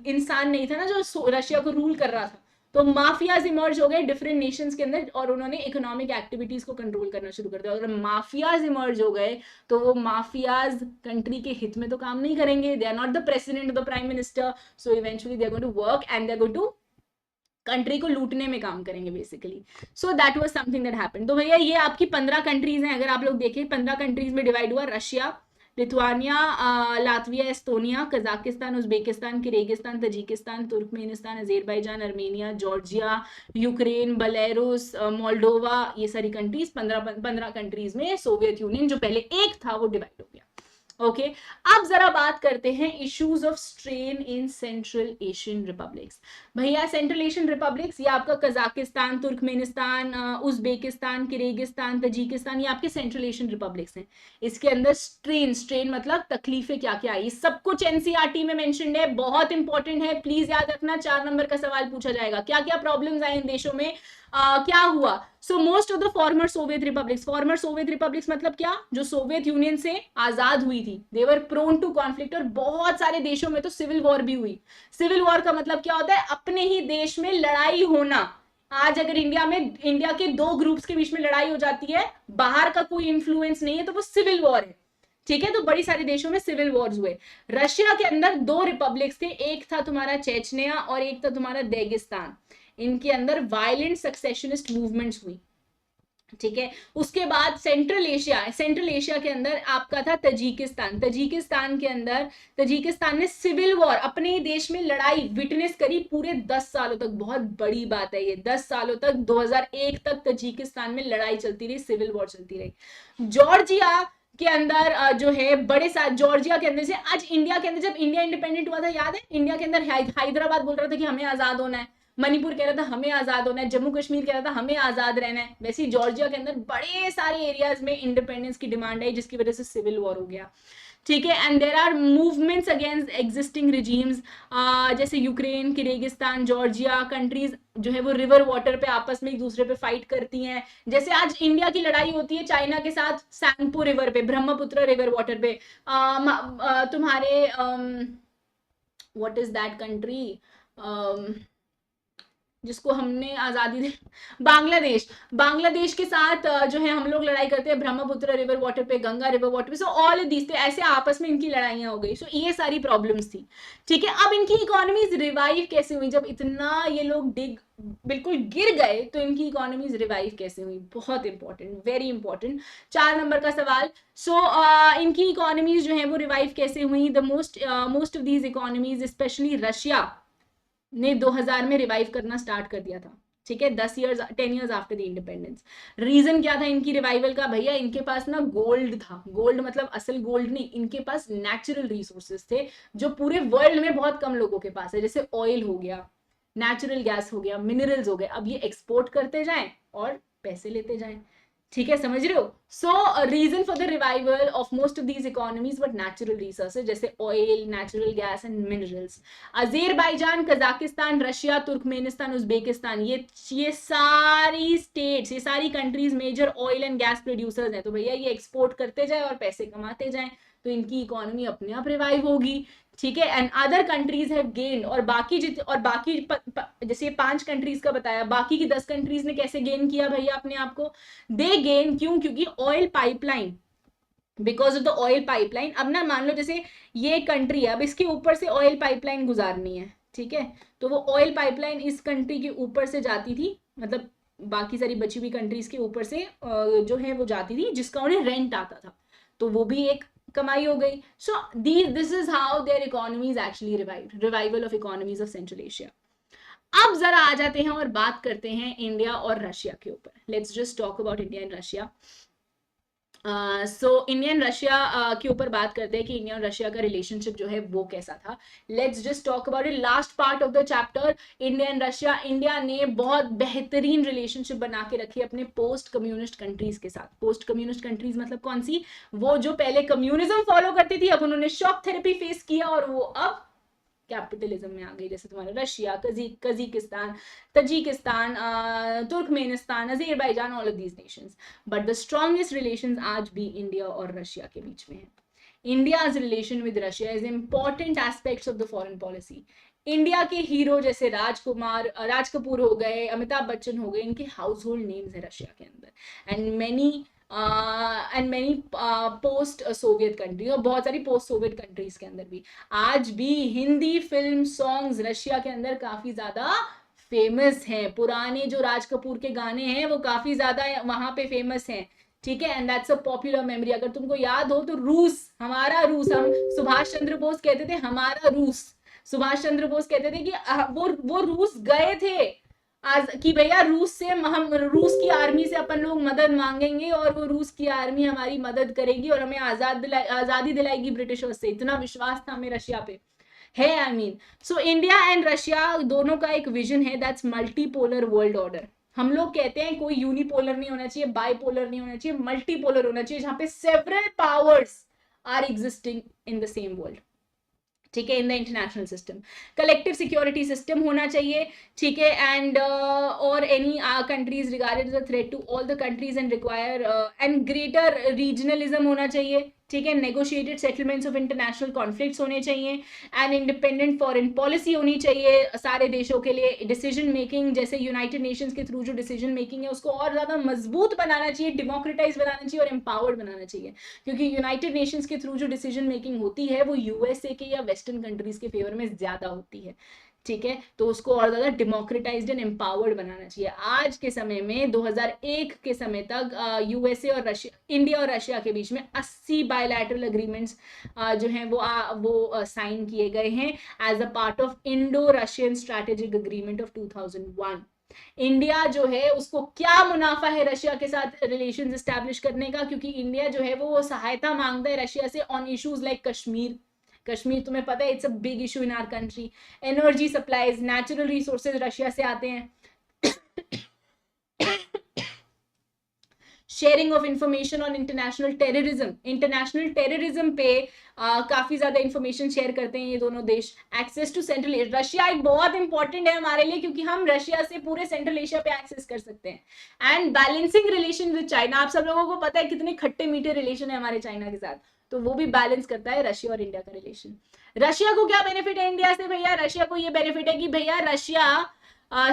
इंसान नहीं था ना जो रशिया को रूल कर रहा था, तो माफियाज इमर्ज हो गए डिफरेंट नेशंस के अंदर, और उन्होंने इकोनॉमिक एक्टिविटीज को कंट्रोल करना शुरू कर दिया। अगर माफियाज इमर्ज हो गए तो वो माफियाज कंट्री के हित में तो काम नहीं करेंगे, they are not the president, the prime minister, so eventually they are going to work and they are going to country को लूटने में काम करेंगे basically. So that was something that happened. तो भैया ये आपकी 15 कंट्रीज हैं, अगर आप लोग देखें 15 कंट्रीज में डिवाइड हुआ, Russia, Lithuania, Latvia, Estonia, Kazakhstan, Uzbekistan, Kyrgyzstan, Tajikistan, Turkmenistan, Azerbaijan, Armenia, Georgia, Ukraine, Belarus, Moldova, ये सारी कंट्रीज 15 कंट्रीज में सोवियत यूनियन जो पहले एक था वो डिवाइड हो गया। ओके अब जरा बात करते हैं issues of strain in central Asian republics. भैया सेंट्रल एशियन रिपब्लिक्स, ये आपका Kazakhstan, Turkmenistan, Uzbekistan, Kyrgyzstan, Tajikistan, ये आपके सेंट्रल एशियन रिपब्लिक्स हैं। इसके अंदर स्ट्रेन मतलब तकलीफें क्या क्या आई, सब कुछ एनसीईआरटी में मेंशन्ड है, बहुत इंपॉर्टेंट है, प्लीज याद रखना, 4 नंबर का सवाल पूछा जाएगा, क्या क्या प्रॉब्लम्स आए इन देशों में, क्या हुआ। So most of the former Soviet republics मतलब क्या, जो सोवियत यूनियन से आजाद हुई थी, दे वर प्रोन टू कॉन्फ्लिक्ट, और बहुत सारे देशों में तो सिविल वॉर भी हुई। सिविल वॉर का मतलब क्या होता है, अपने ही देश में लड़ाई होना। आज अगर इंडिया के 2 ग्रुप्स के बीच में लड़ाई हो जाती है, बाहर का कोई इन्फ्लुएंस नहीं है, तो वो सिविल वॉर है, ठीक है। तो बड़ी सारे देशों में सिविल वॉर्स हुए। रशिया के अंदर 2 रिपब्लिक्स थे, एक था तुम्हारा चेचनिया और एक था तुम्हारा दागिस्तान। इनके अंदर वायलेंट सक्सेशनिस्ट मूवमेंट्स हुई, ठीक है। उसके बाद सेंट्रल एशिया के अंदर आपका था तजिकिस्तान के अंदर तजिकिस्तान ने सिविल वॉर, अपने देश में लड़ाई विटनेस करी पूरे 10 सालों तक। बहुत बड़ी बात है ये, 10 सालों तक, 2001 तक तजिकिस्तान में लड़ाई चलती रही, सिविल वॉर चलती रही। जॉर्जिया के अंदर जो है बड़े साथ, जॉर्जिया के अंदर से आज इंडिया के अंदर, जब इंडिया इंडिपेंडेंट हुआ था याद है, इंडिया के अंदर हैदराबाद बोल रहा था कि हमें आजाद होना है, मणिपुर कह रहा था हमें आजाद होना है, जम्मू कश्मीर कह रहा था हमें आजाद रहना है। वैसे ही जॉर्जिया के अंदर बड़े सारे एरियाज में इंडिपेंडेंस की डिमांड आई, जिसकी वजह से सिविल वॉर हो गया। ठीक है। And there are movements against existing regimes, जैसे यूक्रेन, किर्गिस्तान, जॉर्जिया कंट्रीज जो है वो रिवर वाटर पे आपस में एक दूसरे पे फाइट करती हैं। जैसे आज इंडिया की लड़ाई होती है चाइना के साथ सैंगपो रिवर पे, ब्रह्मपुत्र रिवर वाटर पे। तुम्हारे व्हाट इज दैट कंट्री जिसको हमने आजादी दी, बांग्लादेश के साथ जो है हम लोग लड़ाई करते हैं ब्रह्मपुत्र रिवर वाटर पे, गंगा रिवर वाटर पे। सो ऑल दीज ऐसे आपस में इनकी लड़ाइयां हो गई। सो ये सारी प्रॉब्लम्स थी। ठीक है। अब इनकी इकोनॉमीज रिवाइव कैसे हुई, जब इतना ये लोग बिल्कुल गिर गए तो इनकी इकोनॉमीज रिवाइव कैसे हुई, बहुत इंपॉर्टेंट, वेरी इंपॉर्टेंट, 4 नंबर का सवाल। सो इनकी इकोनॉमीज जो है वो रिवाइव कैसे हुई, the most of these economies specially Russia ने 2000 में रिवाइव करना स्टार्ट कर दिया था। ठीक है, 10 years after the independence. Reason क्या था इनकी रिवाइवल का, भैया इनके पास ना गोल्ड था, गोल्ड मतलब असल गोल्ड नहीं, इनके पास नेचुरल रिसोर्सेज थे जो पूरे वर्ल्ड में बहुत कम लोगों के पास है। जैसे ऑयल हो गया, नेचुरल गैस हो गया, मिनरल्स हो गए, अब ये एक्सपोर्ट करते जाएं और पैसे लेते जाएं। ठीक है, समझ रहे हो। So reason for the revival of most of these economies but natural resources, जैसे oil, natural gas and minerals. Azerbaijan, Kazakhstan, Russia, Turkmenistan, Uzbekistan, ये सारी स्टेट्स, ये सारी countries major oil and gas producers हैं। तो भैया ये एक्सपोर्ट करते जाए और पैसे कमाते जाएं तो इनकी इकोनॉमी अपने आप रिवाइव होगी। ठीक है। And other countries have gained, और बाकी जैसे 5 कंट्रीज का बताया, बाकी की 10 कंट्रीज ने कैसे गेन किया भैया अपने आप को, दे गेन, क्यों, क्योंकि oil pipeline, because of the oil pipeline. अब ना मान लो जैसे ये कंट्री है, अब इसके ऊपर से ऑयल पाइपलाइन गुजारनी है, ठीक है, तो वो ऑयल पाइपलाइन इस कंट्री के ऊपर से जाती थी, मतलब बाकी सारी बची हुई कंट्रीज के ऊपर से जो है वो जाती थी, जिसका उन्हें रेंट आता था, तो वो भी एक कमाई हो गई। So this is how their economies actually revived, revival of economies of Central Asia. अब जरा आ जाते हैं और बात करते हैं इंडिया और रशिया के ऊपर। Let's just talk about India and Russia. So India and Russia के ऊपर बात करते हैं कि इंडिया और रशिया का रिलेशनशिप जो है वो कैसा था। Let's just talk about it. Last part of the chapter India and Russia, India ने बहुत बेहतरीन रिलेशनशिप बना के रखी अपने पोस्ट कम्युनिस्ट कंट्रीज के साथ। पोस्ट कम्युनिस्ट कंट्रीज मतलब कौन सी, वो जो पहले कम्युनिज्म फॉलो करती थी, अब उन्होंने शॉक थेरेपी फेस किया और वो अब कैपिटलिज्म में आ गई, जैसे तुम्हारा Russia, Kazakhstan, Tajikistan, Turkmenistan, Azerbaijan, all of these nations. But the strongest relations आज भी इंडिया और रशिया के बीच में है। India's relation with Russia is important aspects of the foreign policy. India के हीरो जैसे राज कपूर हो गए, अमिताभ बच्चन हो गए, इनके हाउस होल्ड नेम्स है रशिया के अंदर। And many post Soviet country, और बहुत सारी पोस्ट सोवियत कंट्रीज के अंदर भी आज भी हिंदी फिल्म सॉन्ग्स रशिया के अंदर काफी ज्यादा फेमस हैं। पुराने जो राज कपूर के गाने हैं वो काफी ज्यादा वहां पे फेमस हैं। ठीक है, and that's a popular memory. अगर तुमको याद हो तो रूस, हमारा रूस, हम सुभाष चंद्र बोस कहते थे हमारा रूस। सुभाष चंद्र बोस कहते थे कि वो रूस गए थे आज कि भैया रूस से हम रूस की आर्मी से अपन लोग मदद मांगेंगे और वो रूस की आर्मी हमारी मदद करेगी और हमें आजादी दिलाएगी ब्रिटिशर्स से। इतना विश्वास था हमें रशिया पे है। I mean, so India and Russia दोनों का एक विजन है, दैट्स मल्टीपोलर वर्ल्ड ऑर्डर। हम लोग कहते हैं कोई यूनिपोलर नहीं होना चाहिए, बाइपोलर नहीं होना चाहिए, मल्टीपोलर होना चाहिए, जहां पे several powers are existing in the same world. ठीक है, in the international system collective security system होना चाहिए। ठीक है, एंड और any countries regarded the threat to all the countries and require and greater regionalism होना चाहिए। ठीक है, negotiated settlements of international conflicts होने चाहिए, एंड इंडिपेंडेंट फॉरेन पॉलिसी होनी चाहिए सारे देशों के लिए। डिसीजन मेकिंग जैसे यूनाइटेड नेशंस के थ्रू जो डिसीजन मेकिंग है उसको और ज़्यादा मजबूत बनाना चाहिए, डेमोक्रेटाइज बनाना चाहिए और एम्पावर्ड बनाना चाहिए, क्योंकि यूनाइटेड नेशंस के थ्रू जो डिसीजन मेकिंग होती है वो यूएसए के या वेस्टर्न कंट्रीज के फेवर में ज़्यादा होती है। ठीक है, तो उसको और ज्यादा डेमोक्रेटाइज्ड एंड एम्पावर्ड बनाना चाहिए। आज के समय में 2001 के समय तक यूएसए और रशिया, इंडिया और रशिया के बीच में 80 बायलैटरल एग्रीमेंट्स जो हैं वो साइन किए गए हैं as a part of Indo Russian strategic agreement of 2001। India जो है उसको क्या मुनाफा है रशिया के साथ रिलेशंस एस्टैब्लिश करने का, क्योंकि इंडिया जो है वो सहायता मांगता है रशिया से on issues like Kashmir. Kashmir तुम्हें पता है it's a big issue in our country. Energy supplies, natural resources Russia से आते हैं। Sharing of information on international terrorism पे काफी ज्यादा इंफॉर्मेशन शेयर करते हैं ये दोनों देश। Access to Central Asia, Russia एक बहुत इंपॉर्टेंट है हमारे लिए, क्योंकि हम रशिया से पूरे सेंट्रल एशिया पे एक्सेस कर सकते हैं। And balancing relation with China, आप सब लोगों को पता है कितने खट्टे मीठे रिलेशन है हमारे चाइना के साथ, तो वो भी बैलेंस करता है रशिया और इंडिया का रिलेशन। रशिया को क्या बेनिफिट है इंडिया से भैया? रशिया को ये बेनिफिट है कि भैया रशिया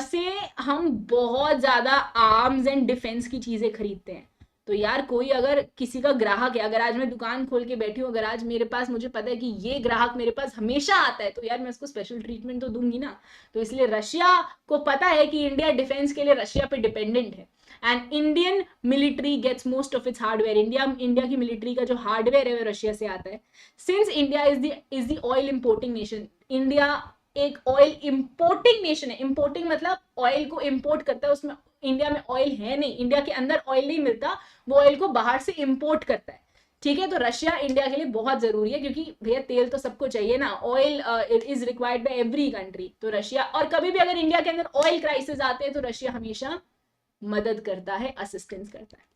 से हम बहुत ज्यादा आर्म्स एंड डिफेंस की चीजें खरीदते हैं। तो यार कोई अगर किसी का ग्राहक है, अगर आज मैं दुकान खोल के बैठी हूँ, अगर आज मेरे पास, मुझे पता है कि ये ग्राहक मेरे पास हमेशा आता है, तो यार मैं उसको स्पेशल ट्रीटमेंट तो दूंगी ना। तो इसलिए रशिया को पता है कि इंडिया डिफेंस के लिए रशिया पे डिपेंडेंट है। And Indian military gets most of its hardware, India की मिलिट्री का जो हार्डवेयर है वो रशिया से आता है। Since India is the oil importing nation, India एक ऑयल इंपोर्टिंग नेशन है। इंपोर्टिंग मतलब ऑयल को इंपोर्ट करता है, उसमें इंडिया में ऑयल है नहीं, इंडिया के अंदर ऑयल नहीं मिलता, वो ऑयल को बाहर से इंपोर्ट करता है। ठीक है, तो रशिया इंडिया के लिए बहुत जरूरी है, क्योंकि भैया तेल तो सबको चाहिए ना, oil is required by every country. तो रशिया, और कभी भी अगर इंडिया के अंदर ऑयल क्राइसिस आते हैं तो रशिया हमेशा मदद करता है, असिस्टेंस करता है।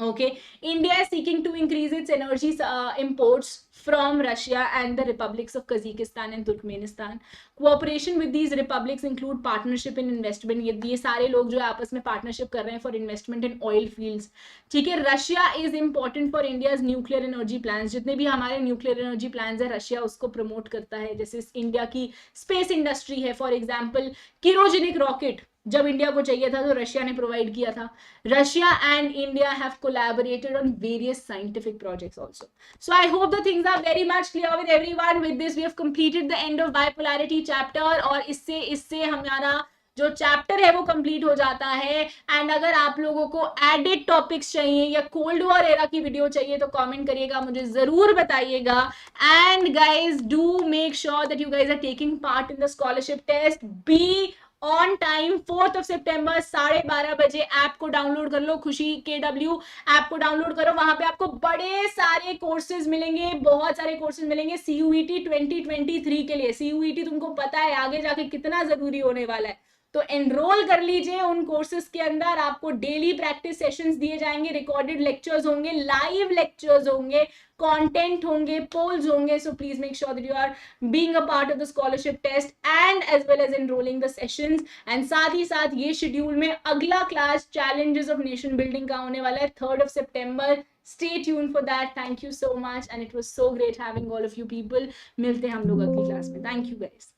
Okay, India is seeking to increase its energy imports from Russia and the republics of Kazakhstan and Turkmenistan. Cooperation with these republics include partnership in investment. ये सारे लोग जो आपस में partnership कर रहे हैं for investment in oil fields. ठीक है, Russia is important for India's nuclear energy plans. जितने भी हमारे nuclear energy plans है, रशिया उसको promote करता है। जैसे इंडिया की space industry है, for example, क्रियोजेनिक रॉकेट जब इंडिया को चाहिए था तो रशिया ने प्रोवाइड किया था। Russia and India have collaborated on various scientific projects also. So I hope the things are very much clear with everyone. With this we have completed the end of bipolarity chapter, और इससे हमारा जो chapter है वो complete हो जाता है। And अगर आप लोगों को एडेड टॉपिक्स चाहिए या कोल्ड वॉर एरा की वीडियो चाहिए तो कमेंट करिएगा, मुझे जरूर बताइएगा। And guys do make sure that you guys are taking part in the scholarship test. Be on time, 4 सितंबर 12:30 बजे। ऐप को डाउनलोड कर लो, खुशी KW ऐप को डाउनलोड करो, वहां पे आपको बड़े सारे कोर्सेज मिलेंगे, बहुत सारे कोर्सेज मिलेंगे CUET 2023 के लिए। CUET तुमको पता है आगे जाके कितना जरूरी होने वाला है, तो एनरोल कर लीजिए उन कोर्सेज के अंदर। आपको डेली प्रैक्टिस सेशंस दिए जाएंगे, रिकॉर्डेड लेक्चर्स होंगे, लाइव लेक्चर्स होंगे, कंटेंट होंगे, पोल्स होंगे। So please make sure that you are being a part of the scholarship test and as well as enrolling the sessions. And साथ ही साथ ये शेड्यूल में अगला class challenges of nation building का होने वाला है 3 सितंबर। Stay tuned for that. Thank you so much and it was so great having all of you people. मिलते हैं हम लोग अगली क्लास में। Thank you guys.